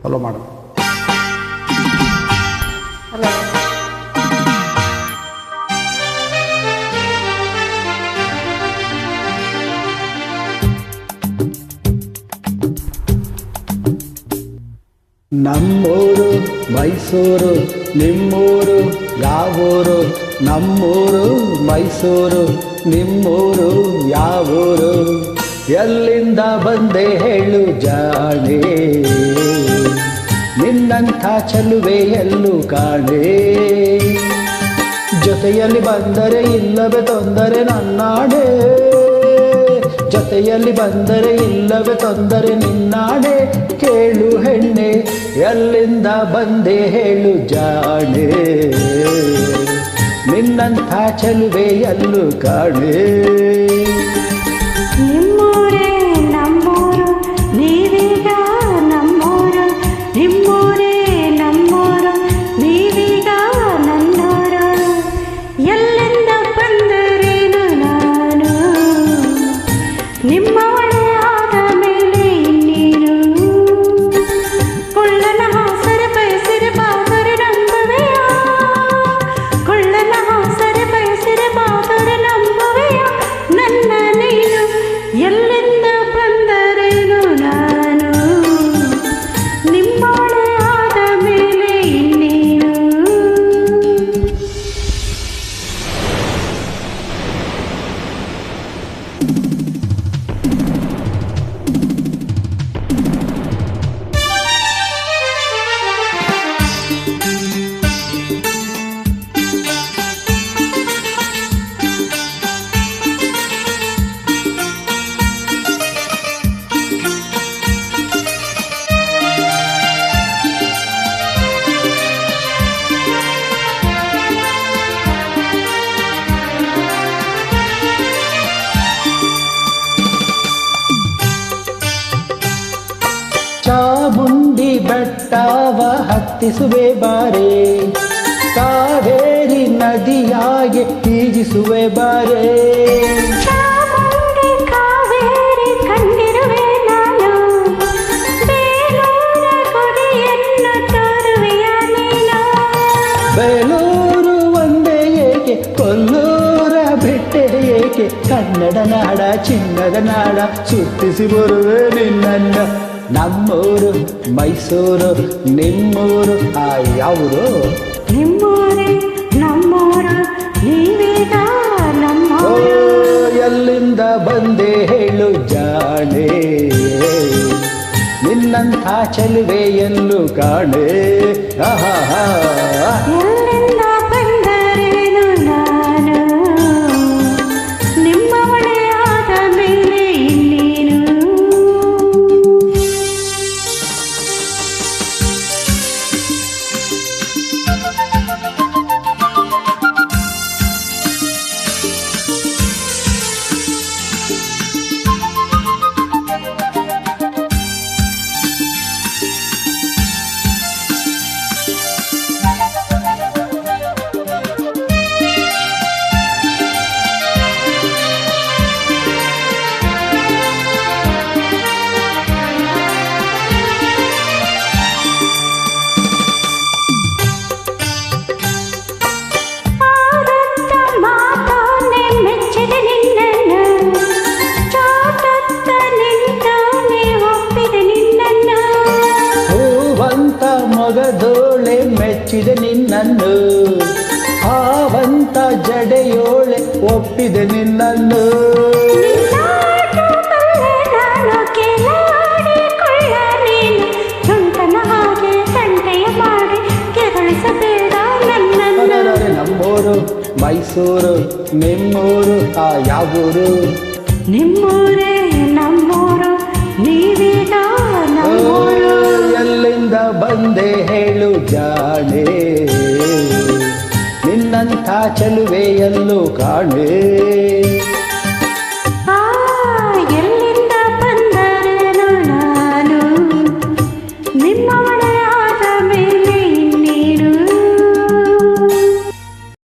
Follow ಮಾಡು. Hello. ನಮ್ಮೂರು ಮೈಸೂರು, ನಿಮ್ಮೂರು ಯಾವೂರು? ನಮ್ಮೂರು ಮೈಸೂರು, ನಿಮ್ಮೂರು ಯಾವೂರು? ಎಲ್ಲಿಂದ ಬಂದೆ ಹೇಳು ಜಾಣೆ, ನಿನ್ನಂಥ ಚೆಲುವೆ ಎಲ್ಲೂ ಕಾಣೆ. ಜೊತೆಯಲ್ಲಿ ಬಂದರೆ ಇಲ್ಲವೇ ತೊಂದರೆ ನನ್ನಾಡೆ, ಜೊತೆಯಲ್ಲಿ ಬಂದರೆ ಇಲ್ಲವೇ ತೊಂದರೆ ನಿನ್ನಾಡೆ. ಕೇಳು ಹೆಣ್ಣೆ, ಎಲ್ಲಿಂದ ಬಂದೆ ಹೇಳು ಜಾಣೆ, ನಿನ್ನಂಥ ಚೆಲುವೆ ಎಲ್ಲೂ ಕಾಣೆ. ನಿಮ್ಮೂರೇ ನಮ್ಮೂರು, ನೀವೀಗ ನಮ್ಮೂರು. ನಿಮ್ಮೂರೇ ನಮ್ಮೂರು, ನೀವೀಗ ನನ್ನೂರು. ಎಲ್ಲಿಂದ ಬಂದರೇನು ನಾನು, ನಿಮ್ಮವಳೇ ಆದ ಮೇಲೆ ಇನ್ನೇನು. ಕೊಳ್ಳನ ಹಾಸರೆ ಬಯಸಿರೆ ಬಾದರೆ ನಂಬುವೆಯ, ಕೊಳ್ಳನ ಹಾಸರೆ ಬಯಸಿರೆ ಬಾದರೆ ನಂಬುವೆಯ ನನ್ನ ನೀನು. ಎಲ್ಲಿಂದ ಬಂದರೇನು ನಾನು, ನಿಮ್ಮವಳೇ ಆದ ಮೇಲೆ ಇನ್ನೇನು. ಚಾಮುಂಡಿ ಬೆಟ್ಟವ ಹತ್ತಿಸುವೆ ಬಾರೆ, ಕಾವೇರಿ ನದಿಯಾಗೆ ಈಜಿಸುವೆ ಬಾರೆ. ಚಾಮುಂಡಿ ಕಾವೇರಿ ಕಂಡಿರುವೆ ನಾನು, ಬೇಲೂರ ಗುಡಿಯನ್ನು ತೋರುವೆಯ ನೀನು. ಬೇಲೂರು ಒಂದೇ ಏಕೆ, ಕೊಲ್ಲೂರ ಬಿಟ್ಟೆ ಏಕೆ? ಕನ್ನಡ ನಾಡ ಚಿನ್ನದ ನಾಡ ಸುತ್ತಿಸಿ ಬರುವೆ ನಿನ್ನನ್ನ. ನಮ್ಮೂರು ಮೈಸೂರು, ನಿಮ್ಮೂರು ಯಾವೂರು? ನಿಮ್ಮೂರೇ ನಮ್ಮೂರು, ನೀವೀಗ ನಮ್ಮೂರು. ಎಲ್ಲಿಂದ ಬಂದೆ ಹೇಳು ಜಾಣೆ, ನಿನ್ನಂಥ ಚೆಲುವೆ ಎಲ್ಲೂ ಕಾಣೆ. ಆಹಾ. ಎಲ್ಲಿಂದ ಬಂದರೇನು ನಾನು, ನಿಮ್ಮವಳೇ ಆದ ಮೇಲೆ ಇನ್ನೇನು. ಮೊಗದೋಳೆ ಮೆಚ್ಚಿದೆ ನಿನ್ನನ್ನು, ಹಾವಂತ ಜಡೆಯೋಳೆ ಒಪ್ಪಿದೆ ನಿನ್ನನ್ನು. ನಮ್ಮೂರು ಮೈಸೂರು, ನಿಮ್ಮೂರು ಯಾವೂರು? ನಿಮ್ಮೂರೇ ನಮ್ಮೂರು, ನೀವೀಗ ನಮ್ಮೂರು. ಎಲ್ಲಿಂದ ಬಂದೆ ಹೇಳು ಜಾಣೆ, ನಿನ್ನಂಥ ಚೆಲುವೆ ಎಲ್ಲೂ ಕಾಣೆ.